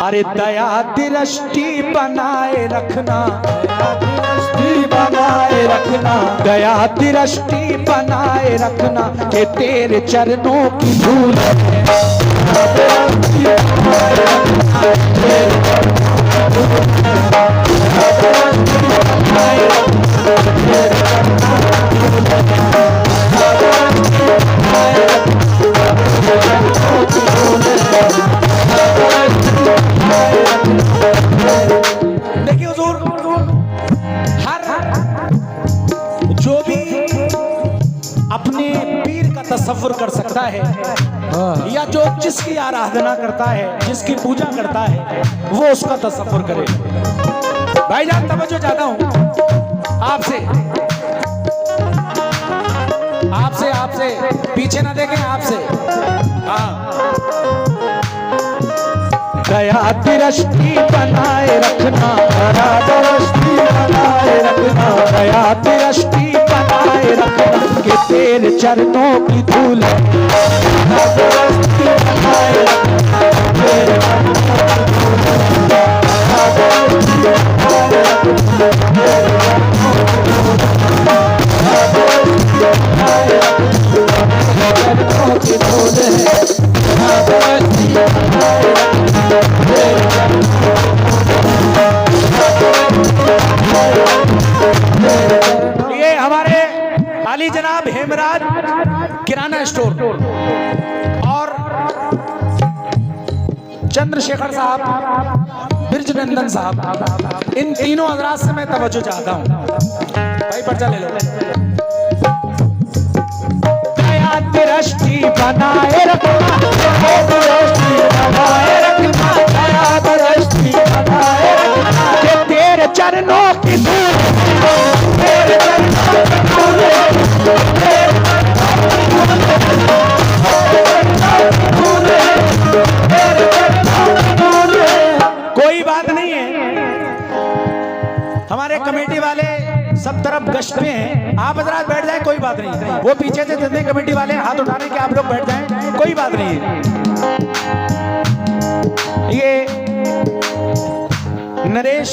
अरे दया दृष्टि बनाए रखना, बनाए रखना, दया दृष्टि बनाए रखना कि तेरे चरणों की धूल देखिए हुजूर, हर जो भी अपने पीर का तसव्वुर कर सकता है या जो जिसकी आराधना करता है, जिसकी पूजा करता है, वो उसका तसव्वुर करे। भाईजान तवज्जो चाहता हूं आपसे, आपसे आपसे पीछे ना देखें, आपसे। हाँ, दया दृष्टि बनाए रखना, दया दृष्टि बनाए रखना, दया दृष्टि बनाए रखना कि तेरे चरणों की धूल ये हमारे अली जनाब हेमराज किराना स्टोर और चंद्रशेखर साहब, बिरजनंदन साहब, इन तीनों हजरात से मैं तवज्जो चाहता हूं। भाई पर्चा ले लो। दया दृष्टि बनाए रखना, दृष्टि बनाए रखना, दया दृष्टि बनाए रखना कि तेरे चरणों की धूल, तेरे चरणों की धूल, कोई बात नहीं है। हमारे कमेटी वाले सब तरफ गश्त पे हैं, आप हजरात बैठ जाएं, कोई बात नहीं। वो पीछे से जितने कमेटी वाले हाथ उठाने के आप लोग बैठ जाएं, कोई बात नहीं है। ये नरेश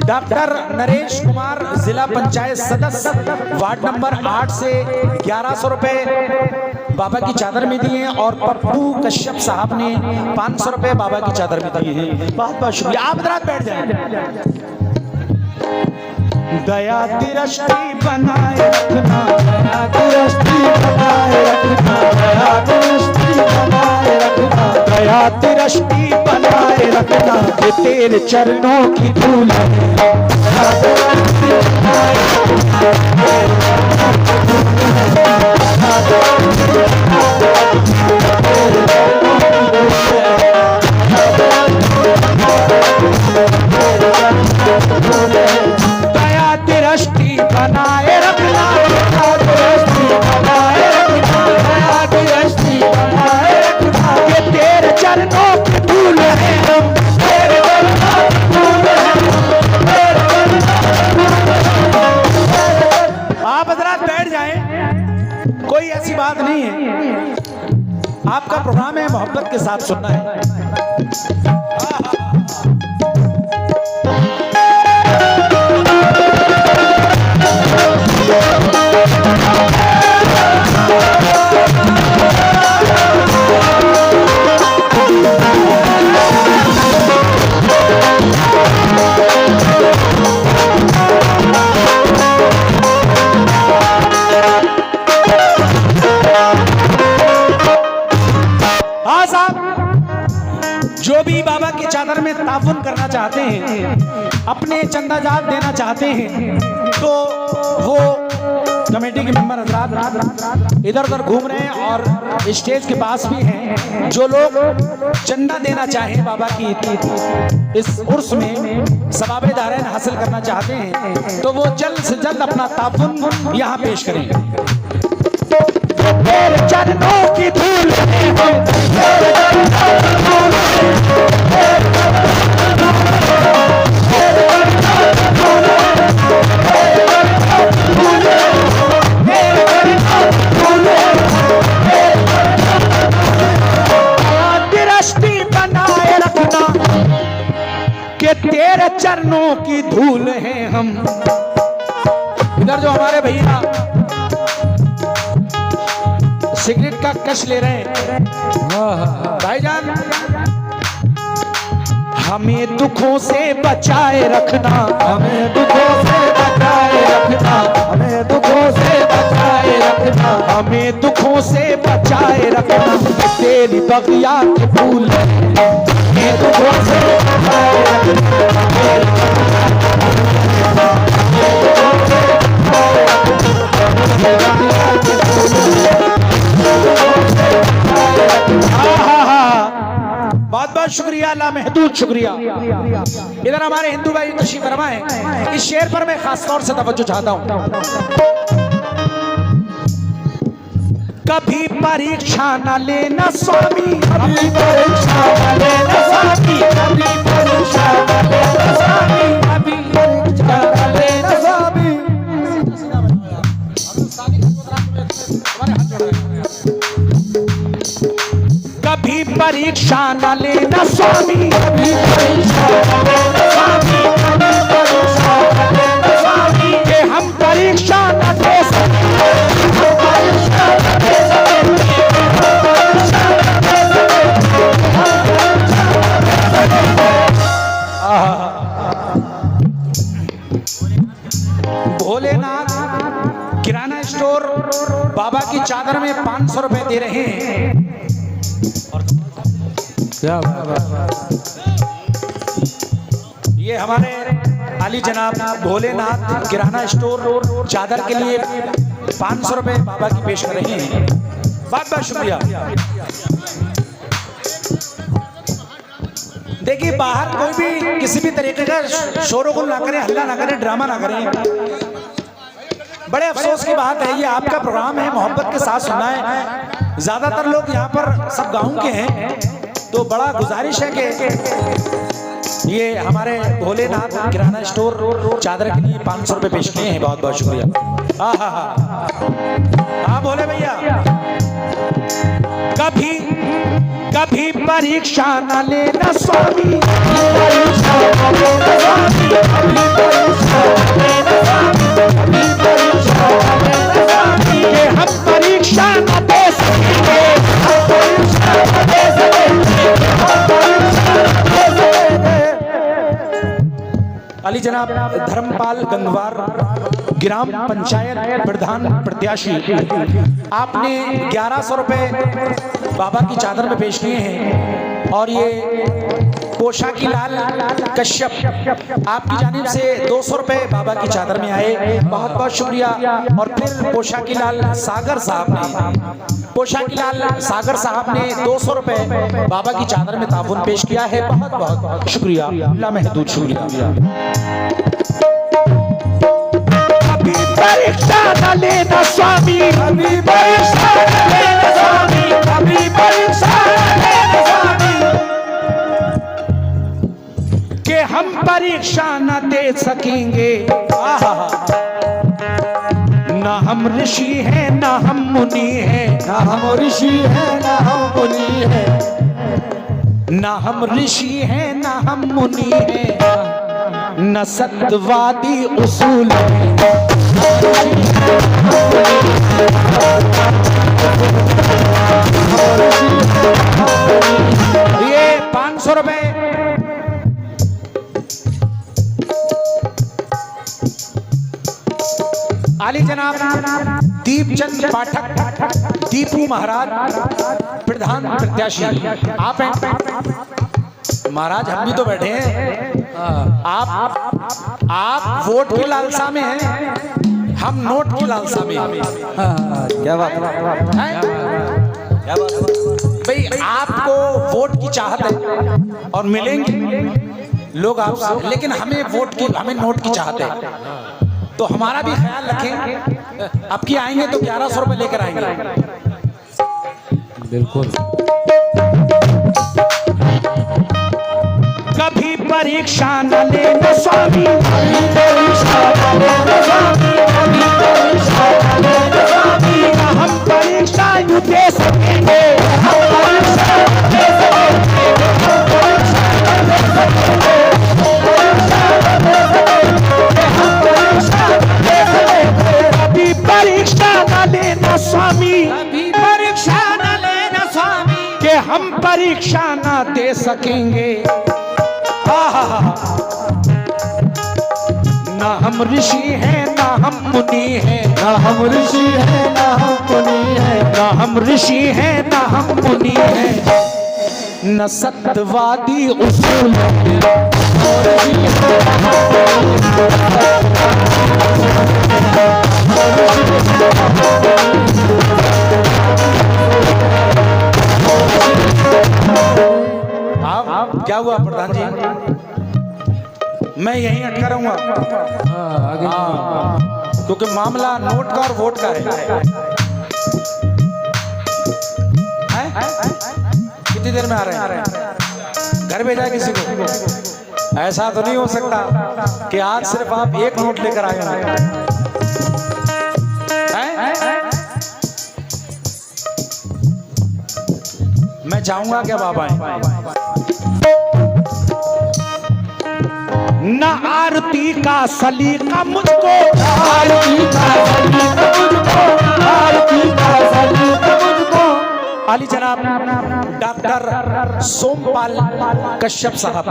डॉक्टर नरेश कुमार, जिला पंचायत सदस्य, वार्ड नंबर 8 से 1100 रुपए बाबा की चादर में दिए हैं और पप्पू कश्यप साहब ने 500 रुपए बाबा की चादर में दिए हैं। बहुत बहुत शुक्रिया। आप रात बैठ जाएं। दया दृष्टि बनाए रखना, दया दृष्टि बनाए रखना, दया दृष्टि बनाए रखना, दया दृष्टि बनाए रखना कि तेरे चरणों की धूल दया दृष्टि बनाए रखना, दया दृष्टि बनाए रखना, दया दृष्टि बनाए रखना कि तेरे चरणों की धूल है हम, तेरे चरणों की धूल है हम, तेरे चरणों की धूल है। आप हजरात बैठ जाएं, कोई ऐसी बात नहीं है। आपका प्रोग्राम है, मोहब्बत के साथ सुनना है। जो भी बाबा की चादर में ताउन करना चाहते हैं, अपने चंदा जात देना चाहते हैं, तो वो कमेटी के मेंबर हजरात इधर उधर घूम रहे हैं और स्टेज के पास भी हैं। जो लोग चंदा देना चाहें बाबा की इस उर्स में सवाबे दारैन हासिल करना चाहते हैं, तो वो जल्द से जल्द अपना ताउन यहाँ पेश करें। तेरे चरणों की धूल इधर जो हमारे भैया सिगरेट का कश ले रहे हैं भाईजान, हमें दुखों से बचाए रखना, हमें दुखों से बचाए रखना, हमें दुखों से बचाए रखना, हमें दुखों से बचाए रखना, तेरी बगिया के फूल हमें दुखों से बचाए रखना, बहुत बहुत शुक्रिया, लामहदूद शुक्रिया। इधर हमारे हिंदू भाई तशरीफ फरमा है, इस शेर पर मैं खास तौर से तवज्जो चाहता हूं। कभी परीक्षा न लेना स्वामी, कभी परीक्षा न लेना स्वामी, कभी परीक्षा न लेना स्वामी, कभी परीक्षा न लेना स्वामी। कभी परीक्षा न लेना स्वामी, कभी परीक्षा न लेना स्वामी, कभी परीक्षा न लेना स्वामी, कि हम परीक्षा न दे सकेंगे, हम परीक्षा न दे सकेंगे, हम परीक्षा न दे सकेंगे, हम परीक्षा न दे सकेंगे। भोलेनाथ किराना स्टोर बाबा की चादर में 500 रुपए दे रहे हैं। ये हमारे अली जनाब भोलेनाथ किराना स्टोर चादर के लिए 500 रुपए बाबा की पेश कर रहे हैं। बहुत बहुत शुक्रिया। देखिए, बाहर कोई भी किसी भी तरीके का शोरगुल ना करें, हल्ला ना करें, ड्रामा ना करें। बड़े अफसोस की बात है, ये आपका प्रोग्राम है, मोहब्बत के साथ सुनना है। ज्यादातर लोग यहाँ पर सब गाँव के हैं, तो बड़ा गुजारिश है कि ये हमारे भोलेनाथ किराना स्टोर चादर के लिए 500 रुपए पेश किए हैं। बहुत बहुत शुक्रिया। हाँ भोले भैया, कभी कभी परीक्षा न लेना स्वामी, परीक्षा न लेना स्वामी, कभी परीक्षा न लेना स्वामी, कभी परीक्षा न लेना स्वामी, कि हम परीक्षा न दे सकेंगे, हम परीक्षा न दे सकेंगे, हम परीक्षा न दे सकेंगे। अली जनाब धर्मपाल गंगवार ग्राम पंचायत प्रधान प्रत्याशी, आपने 1100 रुपए बाबा की चादर में पेश किए हैं। और ये पोशाकी लाल कश्यप आपकी जानिब से 200 रुपए बाबा की चादर में आए। बहुत बहुत शुक्रिया। और फिर पोशाकी लाल सागर साहब ने 200 रुपए बाबा की चादर में ताउन पेश किया है। बहुत बहुत शुक्रिया, लामहदूद शुक्रिया। कभी परीक्षा न लेना स्वामी, कभी परीक्षा न लेना स्वामी, कभी परीक्षा न लेना स्वामी, कि हम परीक्षा न दे सकेंगे। ना हम ऋषि हैं ना हम मुनि हैं, ना हम ऋषि हैं ना हम मुनि हैं, ना हम ऋषि हैं ना हम मुनि हैं, न सत्यवादी उसूल ये 500 रुपए आली जनाब दीपचंद पाठक दीपू महाराज प्रधान प्रत्याशी आप हैं। महाराज हम भी तो बैठे हैं, आप वोट की लालसा में हैं, हम नोट की लालसा में। क्या बात है, क्या बात भाई, आपको वोट की चाहत है और मिलेंगे लोग आपसे, लेकिन हमें वोट की, हमें नोट की चाहत है। तो हमारा भी ख्याल रखें, अब की आएंगे तो 1100 रुपए लेकर आएंगे। बिल्कुल। कभी परीक्षा न लेना स्वामी, कभी परीक्षा न लेना स्वामी, कभी परीक्षा न लेना स्वामी, हम परीक्षा यूं दे सकेंगे, हम परीक्षा दे सकेंगे, हम परीक्षा दे सकेंगे, हम परीक्षा दे सकेंगे, हम परीक्षा दे सकेंगे। हम परीक्षा ना दे सकेंगे। ना हम ऋषि हैं ना हम मुनि हैं, ना हम ऋषि हैं ना हम मुनि हैं, ना हम ऋषि हैं ना हम मुनि हैं, न सत्यवादी उसूल हैं। आप क्या हुआ प्रधान जी? मैं यहीं अटका रहूंगा क्योंकि मामला नोट का और वोट का है। कितनी देर में आ रहे हैं? घर भेजा किसी को? ऐसा तो नहीं हो सकता कि आज सिर्फ आप एक नोट लेकर आए हैं। मैं चाहूंगा कि बाबा आए। न आरती का सलीका मुझको, आरती का सलीका मुझको, आरती का सलीका मुझको। आली जनाब डॉक्टर सोमपाल कश्यप साहब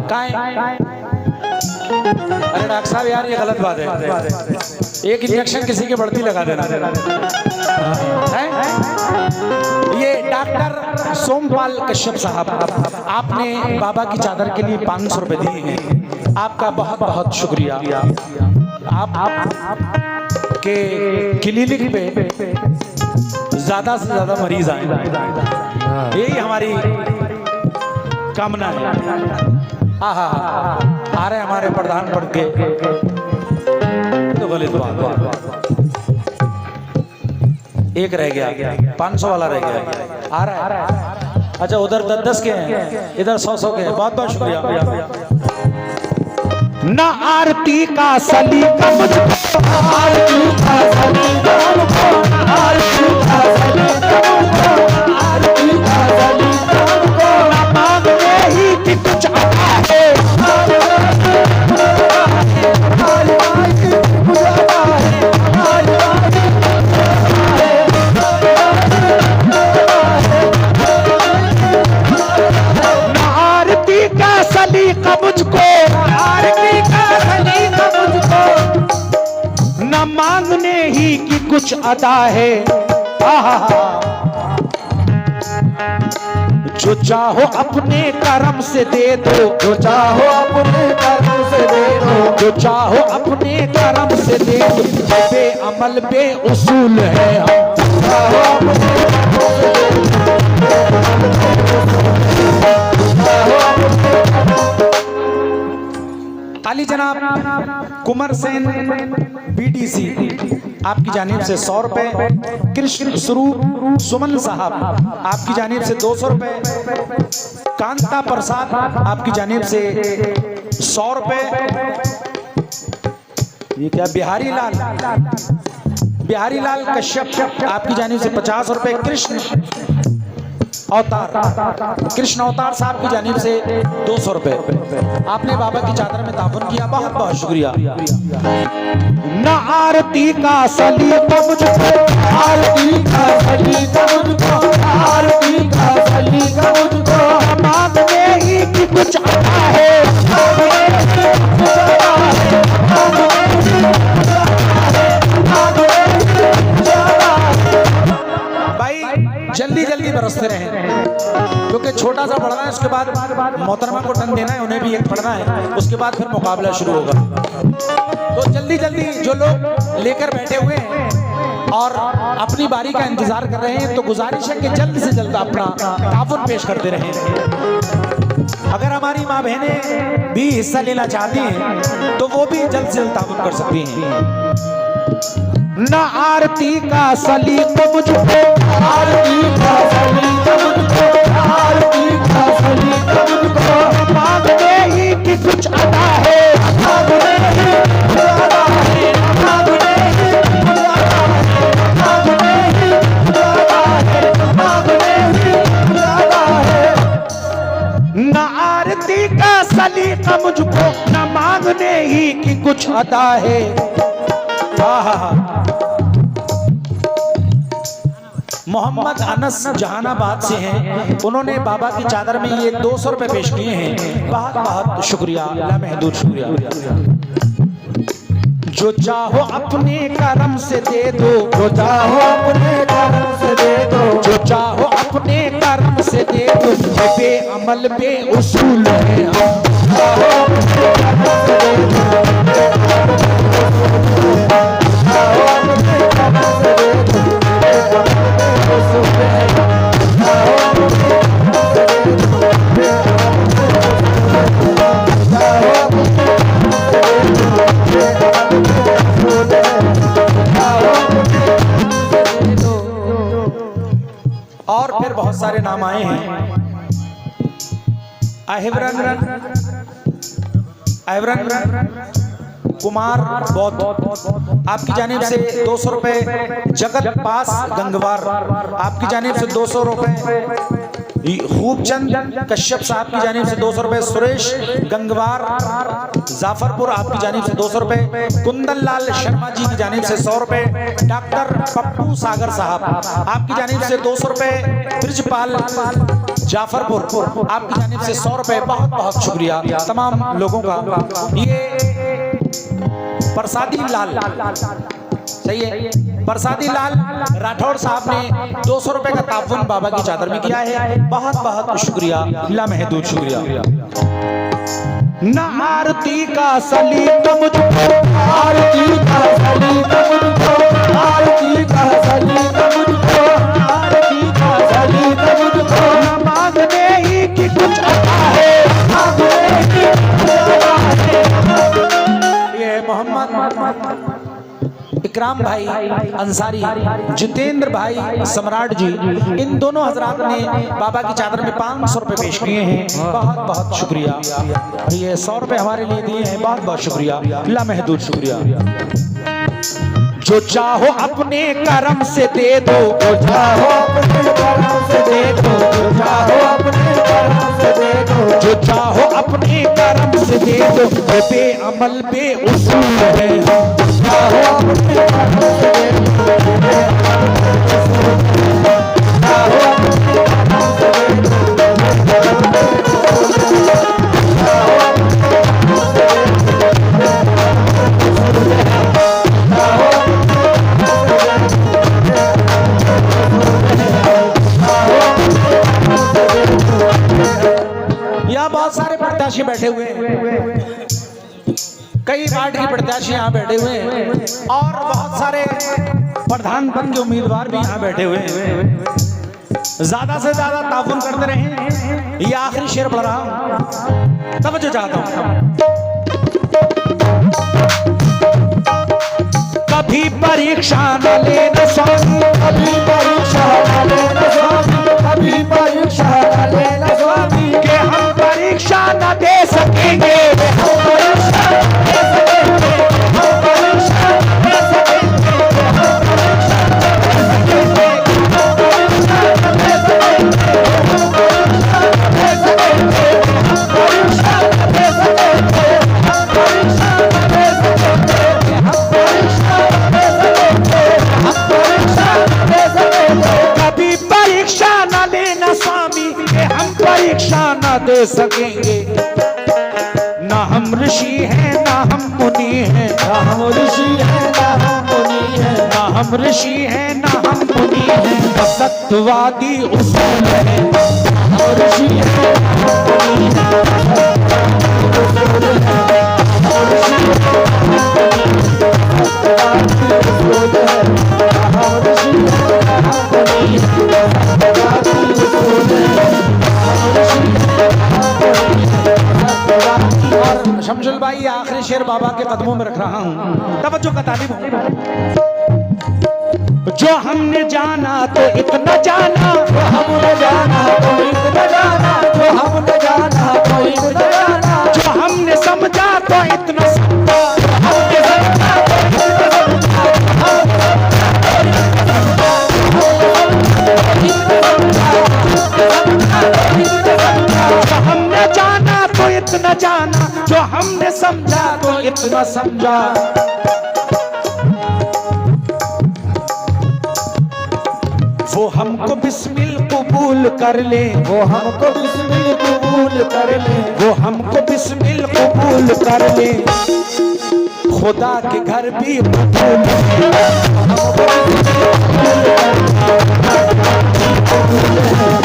कहाँ हैं? अरे डॉक्टर साहब यार ये गलत बात है, एक इंजेक्शन किसी की बढ़ती लगा देना है? ये डॉक्टर सोमपाल कश्यप साहब, आपने बाबा की चादर के लिए 500 रुपए दिए हैं, आपका बहुत बहुत शुक्रिया। आप के क्लिनिक पे ज्यादा से ज्यादा मरीज आए, यही हमारी कामना है। हाँ आ रहे हमारे प्रधान पढ़ के तो गलत बात, एक रह गया, 500 वाला रह गया। आ रहा है? अच्छा उधर 10-10 के हैं, इधर 100-100 के हैं। बहुत बहुत शुक्रिया। न आरती का सलीका मुझको, आरती का सलीका मुझको, आरती का सलीका मुझको, आरती का सलीका मुझको। न मांगने ही कि कुछ आता है, मुझको आरती का सलीका मुझको, न मांगने ही कि कुछ अदा है। जो चाहो अपने कर्म से दे दो, जो चाहो अपने कर्म से दे दो, जो चाहो अपने कर्म से दे दो। बे अमल बे उसूल है हम, चाहो अपने कर्म से दे आली जनाब कुंवर सेन बीडीसी आपकी जानिब से 100 रुपए, कृष्ण स्वरूप सुमन साहब आपकी जानिब से 200 रुपए, कांता प्रसाद आपकी जानिब से 100 रुपए, ये क्या बिहारी लाल कश्यप आपकी जानिब से 50 रुपए, कृष्ण अवतार साहब की जानिब से 200 रुपए। आपने बाबा की चादर में ताबन किया, बहुत बहुत शुक्रिया। न आरती का सलीका मुझको, आरती का सलीका मुझको, आरती का सलीका मुझको। मांगने ही कि कुछ आता है, भाई जल्दी जल्दी बरसते रहे क्योंकि छोटा सा पढ़ना है, उसके बाद मोहतरमा को टन देना है, उन्हें भी एक पढ़ना है, उसके बाद फिर मुकाबला शुरू होगा। तो जल्दी जल्दी जो लोग लेकर बैठे हुए हैं और अपनी बारी का इंतजार कर रहे हैं, तो गुजारिश है कि जल्द से जल्द अपना ताउन पेश करते रहें। अगर हमारी माँ बहनें भी हिस्सा लेना चाहती हैं तो वो भी जल्द से जल्द ताउन कर सकती हैं। न आरती का सलीका मुझको, आरती का सलीका मुझको, आरती का सलीका मुझको। मांगने ही कि कुछ अदा है, न आरती का सलीका मुझको, न मांगने ही कि कुछ अदा है। मोहम्मद अनस जहानाबाद से हैं, उन्होंने बाबा की चादर में ये 200 रुपए पेश किए हैं। बहुत बहुत शुक्रिया, लामहदूद शुक्रिया। जो चाहो अपने करम से दे दो, जो चाहो अपने कर्म से दे दो, जो चाहो अपने कर्म से दे दो, ये बेअमल बेउसूल है हम। चाहो अपने कर्म से दे दो, चाहो अपने कर्म से दे दो, और फिर बहुत सारे नाम आए हैं। अहिवरन कुमार बौद्ध, आपकी जानिब से 200 रुपए। जगत पास गंगवार, आपकी जानिब से 200 रुपए। खूबचंद कश्यप साहब की जानिब से 200 रुपए। सुरेश गंगवार जाफरपुर, आपकी जानिब से 200 रुपए। कुंदन लाल शर्मा जी की जानिब से 100 रुपए। डॉक्टर पप्पू सागर साहब, आपकी जानिब से 200 रुपए। ब्रिजपाल जाफरपुर, आपकी जानिब से 100 रुपए। बहुत बहुत शुक्रिया तमाम लोगों का। ये प्रसादी लाल, सही है, प्रसादी लाल राठौड़ साहब ने 200 रुपए का ताउन बाबा की चादर में किया है। बहुत बहुत शुक्रिया, लामहदूद शुक्रिया। न आरती का सलीम मुझको, आरती का सलीम मुझको, आरती का सलीम मुझको, आरती का सलीम मुझको, न मांगने ही कि कुछ आता है, मांगने की खुदा है। ये मोहम्मद इकराम भाई अंसारी, जितेंद्र भाई सम्राट जी, इन दोनों हजरात ने बाबा की चादर में 500 रुपए पेश किए हैं। बहुत बहुत शुक्रिया। ये 100 रुपए हमारे लिए दिए हैं, बहुत बहुत शुक्रिया, लामहदूद शुक्रिया। जो चाहो अपने करम से दे दो, जो चाहो अपने कर्म से दे दो, जो चाहो अपने कर्म से दे दो, जो चाहो अपने करम से दे दो, ये बेअमल बेउसूल है हम। चाहो अपने कर्म से दे दो, चाहो अपने कर्म से दे दो, यहाँ बहुत सारे प्रत्याशी बैठे हुए हैं, कई पार्टी के प्रत्याशी यहाँ बैठे हुए हैं, और बहुत सारे प्रधान पद के उम्मीदवार भी यहाँ बैठे हुए हैं। ज्यादा से ज्यादा ताउन करते रहे। ये आखिरी शेर पढ़ रहा हूँ, तवज्जो चाहता हूँ। कभी परीक्षा न लेना स्वामी, कभी परीक्षा न लेना स्वामी, कभी परीक्षा न लेना स्वामी, कि हम परीक्षा न दे सकेंगे, हम परीक्षा न दे सकेंगे, हम परीक्षा न दे सकेंगे, हम परीक्षा न दे सकेंगे, हम परीक्षा न दे सकेंगे, हम परीक्षा न दे सकेंगे, हम परीक्षा न दे सकेंगे, हम परीक्षा न दे सकेंगे, हम परीक्षा न दे सकेंगे, हम परीक्षा न दे सकेंगे। कभी परीक्षा न लेना स्वामी, कि हम परीक्षा न दे सकेंगे। ना हम ऋषि हैं ना हम मुनि हैं, ना हम ऋषि हैं ना हम मुनि हैं, ना हम ऋषि हैं ना हम मुनि हैं, बस सत्यवादी उसूल है। हम ऋषि हैं ना हम मुनि हैं, उसूल है, हम ऋषि हैं ना हम मुनि हैं, सत्यवादी उसूल है, हम ऋषि हैं ना हम मुनि हैं, सत्यवादी उसूल है, हम ऋषि हैं ना हम मुनि हैं, सत्यवादी। और शमशुल भाई आखिरी शेर बाबा के कदमों में रख रहा हूँ, तवज्जो का तालिब हूँ। जो हमने जाना तो इतना जाना, जो हमने जाना तो इतना जाना, जो हमने जाना तो इतना जाना, जो हमने समझा तो इतना समझा, हमने समझा तो इतना समझा, जो हमने जाना तो इतना जाना, जो हमने समझा तो इतना समझा। वो हमको बिस्मिल कबूल कर ले, वो हमको बिस्मिल कबूल कर ले, वो हमको बिस्मिल कबूल कर ले, खुदा के घर भी कबूल है।